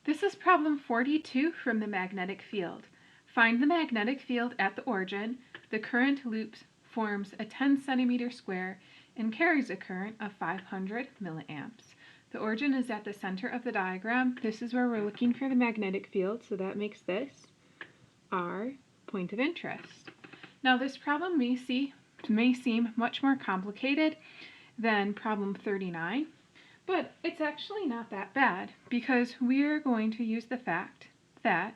This is problem 42 from the magnetic field. Find the magnetic field at the origin. The current loop forms a 10 centimeter square and carries a current of 500 milliamps. The origin is at the center of the diagram. This is where we're looking for the magnetic field, so that makes this our point of interest. Now this problem may seem much more complicated than problem 39. But it's actually not that bad because we're going to use the fact that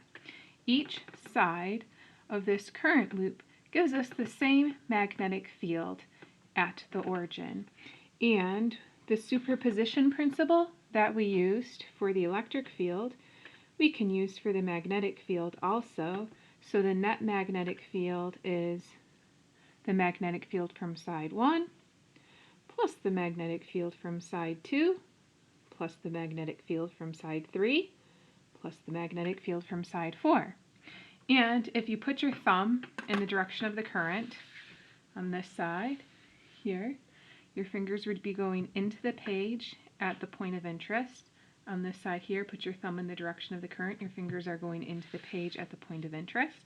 each side of this current loop gives us the same magnetic field at the origin. And the superposition principle that we used for the electric field, we can use for the magnetic field also. So the net magnetic field is the magnetic field from side 1 plus the magnetic field from side 2, plus the magnetic field from side 3, plus the magnetic field from side 4. And if you put your thumb in the direction of the current on this side here, your fingers would be going into the page at the point of interest. On this side here, put your thumb in the direction of the current, your fingers are going into the page at the point of interest.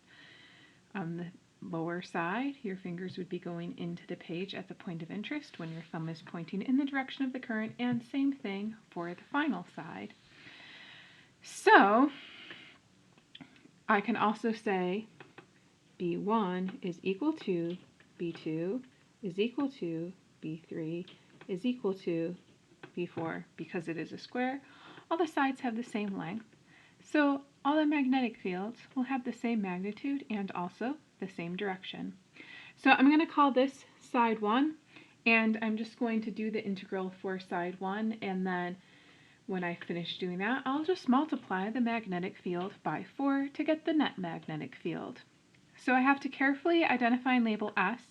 On the lower side, your fingers would be going into the page at the point of interest when your thumb is pointing in the direction of the current, and same thing for the final side. So I can also say B1 is equal to B2 is equal to B3 is equal to B4 because it is a square. All the sides have the same length. So all the magnetic fields will have the same magnitude and also the same direction. So I'm going to call this side 1, and I'm just going to do the integral for side 1, and then when I finish doing that, I'll just multiply the magnetic field by 4 to get the net magnetic field. So I have to carefully identify and label S,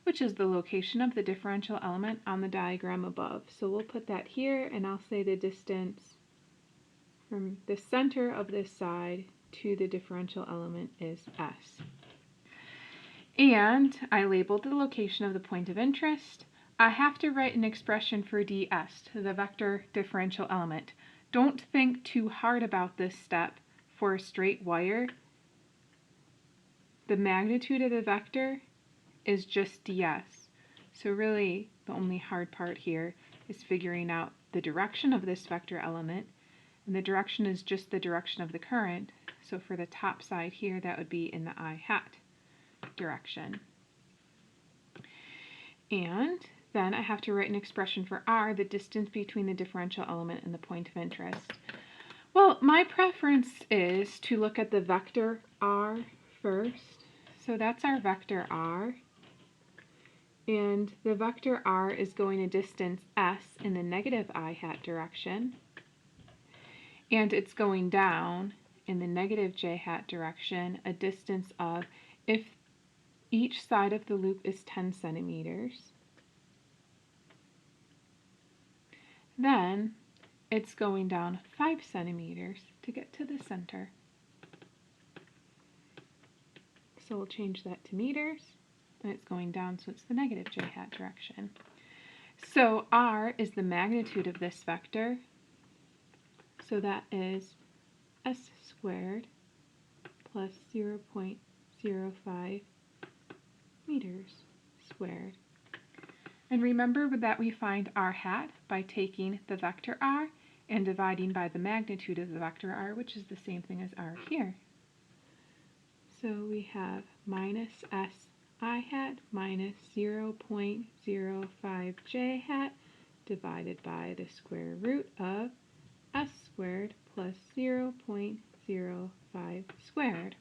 which is the location of the differential element on the diagram above. So we'll put that here, and I'll say the distance from the center of this side to the differential element is S. And I labeled the location of the point of interest. I have to write an expression for ds, the vector differential element. Don't think too hard about this step. For a straight wire, the magnitude of the vector is just ds. So really, the only hard part here is figuring out the direction of this vector element. And the direction is just the direction of the current. So for the top side here, that would be in the I hat direction. And then I have to write an expression for r, the distance between the differential element and the point of interest. Well, my preference is to look at the vector r first. So that's our vector r. And the vector r is going a distance s in the negative I hat direction. And it's going down in the negative j hat direction, a distance of, if each side of the loop is 10 centimeters, then it's going down 5 centimeters to get to the center. So we'll change that to meters, and it's going down, so it's the negative j hat direction. So r is the magnitude of this vector, so that is s squared plus 0.05 meters squared. And remember that we find r hat by taking the vector r and dividing by the magnitude of the vector r, which is the same thing as r here. So we have minus s I hat minus 0.05 j hat divided by the square root of s squared plus 0.05 squared.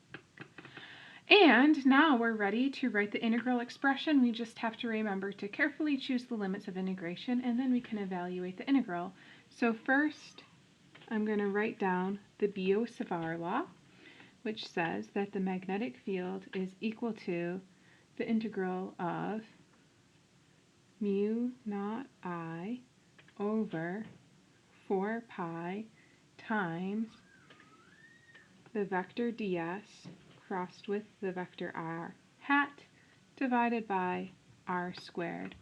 And now we're ready to write the integral expression. We just have to remember to carefully choose the limits of integration, and then we can evaluate the integral. So first, I'm going to write down the Biot-Savart law, which says that the magnetic field is equal to the integral of mu naught I over 4 pi times the vector ds crossed with the vector r hat divided by r squared.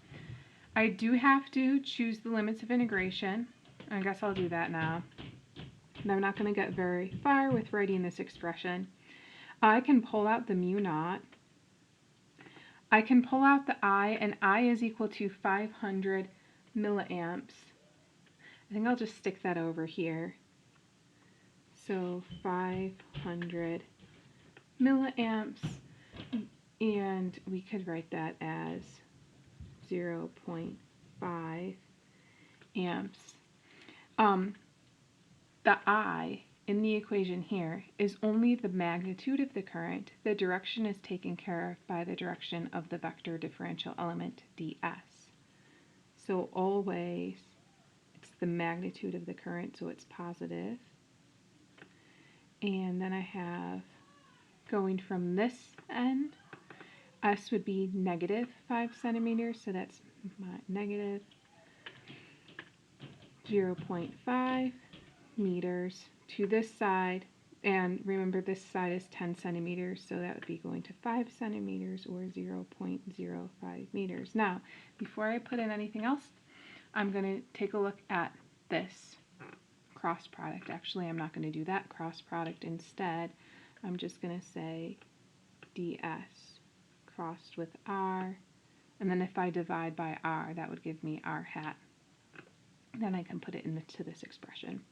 I do have to choose the limits of integration. I guess I'll do that now. and I'm not going to get very far with writing this expression. I can pull out the mu naught. I can pull out the I, and I is equal to 500 milliamps. I think I'll just stick that over here. So 500 milliamps, and we could write that as 0.5 amps. The I in the equation here is only the magnitude of the current. The direction is taken care of by the direction of the vector differential element ds. So always it's the magnitude of the current, so it's positive. And then I have, going from this end, S would be negative 5 centimeters, so that's my negative 0.5 meters to this side. And remember, this side is 10 centimeters, so that would be going to 5 centimeters or 0.05 meters. Now, before I put in anything else, I'm going to take a look at this cross product. Actually, I'm not going to do that cross product. Instead, I'm just going to say ds crossed with r, and then if I divide by r, that would give me r hat. Then I can put it into this expression.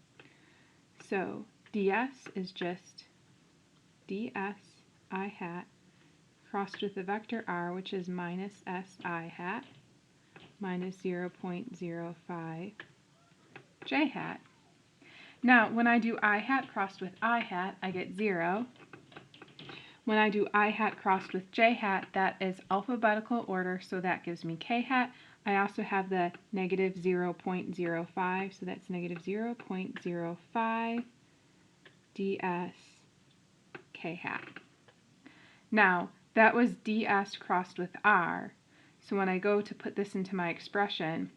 So ds is just ds I hat crossed with the vector r, which is minus s I hat minus 0.05 j hat. Now, when I do I hat crossed with I hat, I get 0. When I do I hat crossed with j hat, that is alphabetical order, so that gives me k hat. I also have the negative 0.05, so that's negative 0.05 ds k hat. Now, that was ds crossed with r, so when I go to put this into my expression,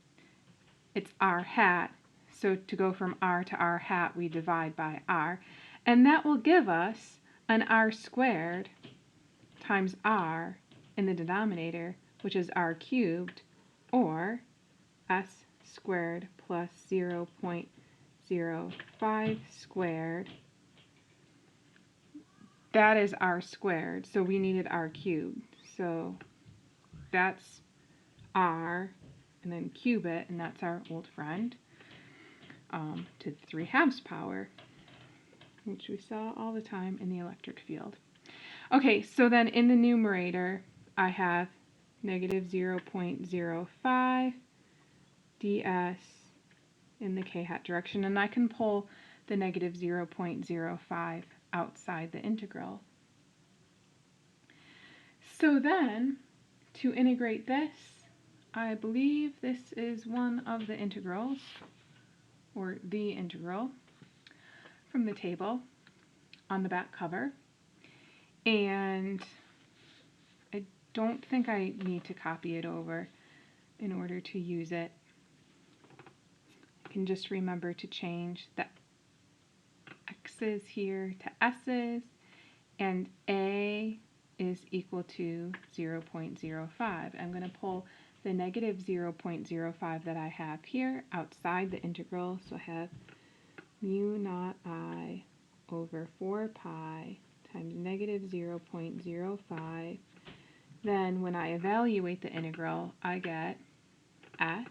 it's r hat. So to go from r to r hat, we divide by r, and that will give us an r squared times r in the denominator, which is r cubed, or s squared plus 0.05 squared. That is r squared, so we needed r cubed. So that's r, and then cube it, and that's our old friend, to the 3/2 power, which we saw all the time in the electric field. Okay, so then in the numerator, I have negative 0.05 ds in the k hat direction, and I can pull the negative 0.05 outside the integral. So then, to integrate this, I believe this is one of the integrals, or the integral, from the table on the back cover. And I don't think I need to copy it over in order to use it. I can just remember to change the x's here to s's, and a is equal to 0.05. I'm going to pull the negative 0.05 that I have here outside the integral, so I have mu naught I over 4 pi times negative 0.05. Then when I evaluate the integral, I get s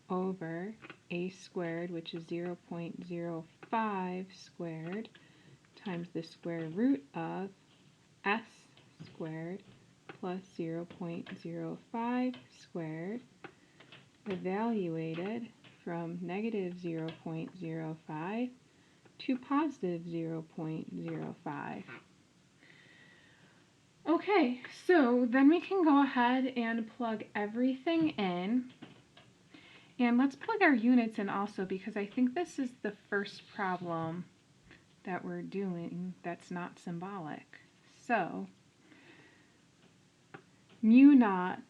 over a squared, which is 0.05 squared, times the square root of s squared plus 0.05 squared, evaluated from negative 0.05 to positive 0.05. Okay, so then we can go ahead and plug everything in. And let's plug our units in also, because I think this is the first problem that we're doing that's not symbolic. So, mu naught,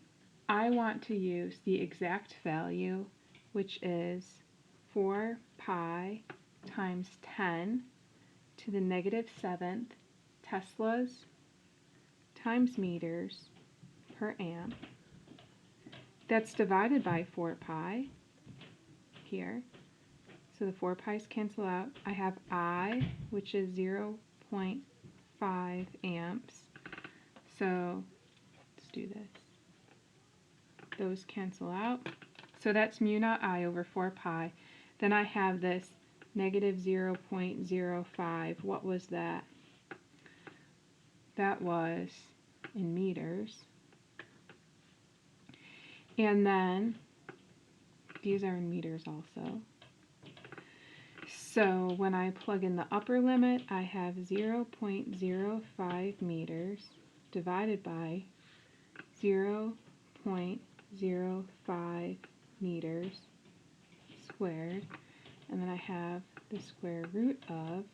I want to use the exact value, which is 4 pi times 10 to the negative 7th Teslas times meters per amp. That's divided by 4 pi here. So the 4 pi's cancel out. I have I, which is 0.5 amps. So let's do this. Those cancel out. So that's mu naught I over 4 pi. Then I have this negative 0.05. What was that? That was in meters. And then these are in meters also. So when I plug in the upper limit, I have 0.05 meters divided by 0.05 meters squared. And then I have the square root of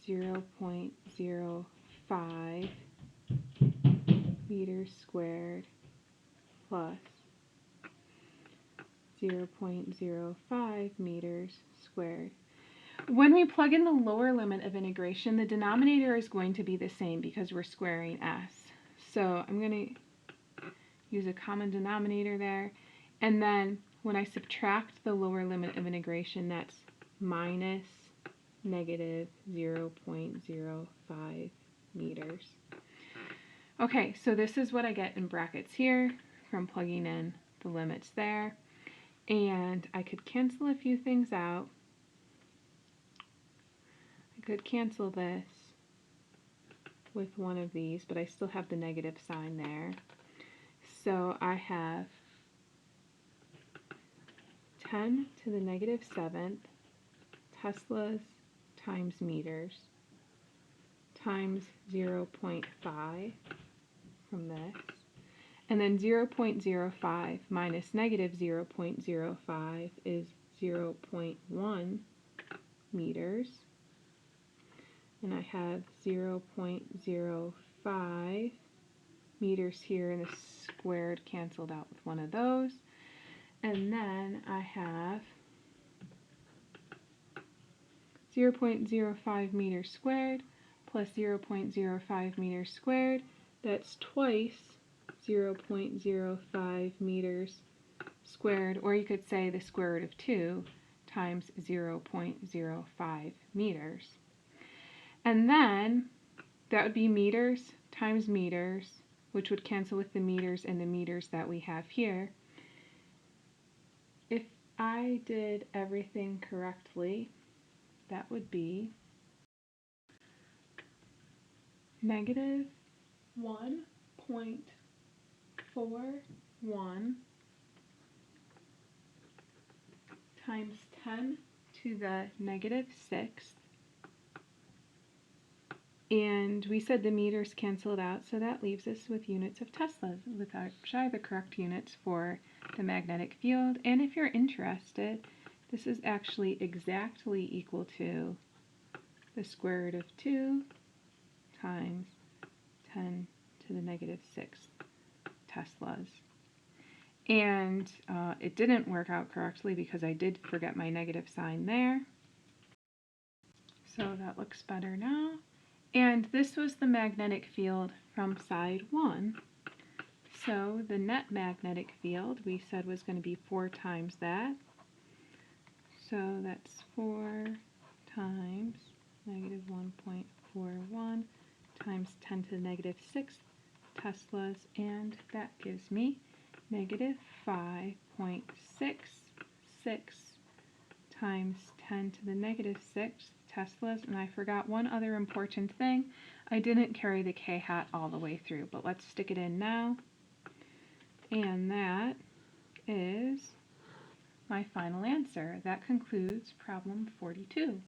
0.05 meters squared plus 0.05 meters squared. When we plug in the lower limit of integration, the denominator is going to be the same because we're squaring s. So I'm going to use a common denominator there. And then when I subtract the lower limit of integration, that's minus negative 0.05 meters. Okay, so this is what I get in brackets here from plugging in the limits there. And I could cancel a few things out. I could cancel this with one of these, but I still have the negative sign there. So I have 10 to the negative 7th Teslas times meters times 0.5 from this. And then 0.05 minus negative 0.05 is 0.1 meters. And I have 0.05 meters here, and the squared canceled out with one of those. And then I have 0.05 meters squared plus 0.05 meters squared. That's twice 0.05 meters squared, or you could say the square root of 2 times 0.05 meters. And then that would be meters times meters, which would cancel with the meters and the meters that we have here. If I did everything correctly, that would be negative 1.41 times 10 to the negative 6th. And we said the meters canceled out, so that leaves us with units of Tesla, which are the correct units for the magnetic field. And if you're interested, this is actually exactly equal to the square root of 2 times 10 to the negative 6th Teslas. And it didn't work out correctly because I did forget my negative sign there. So that looks better now. And this was the magnetic field from side 1. So the net magnetic field we said was going to be 4 times that. So that's 4 times negative 1.41 times 10 to the negative 6th Teslas, and that gives me negative 5.66 times 10 to the negative 6th Teslas. And I forgot one other important thing. I didn't carry the K-hat all the way through, but let's stick it in now. And that is my final answer. That concludes problem 42.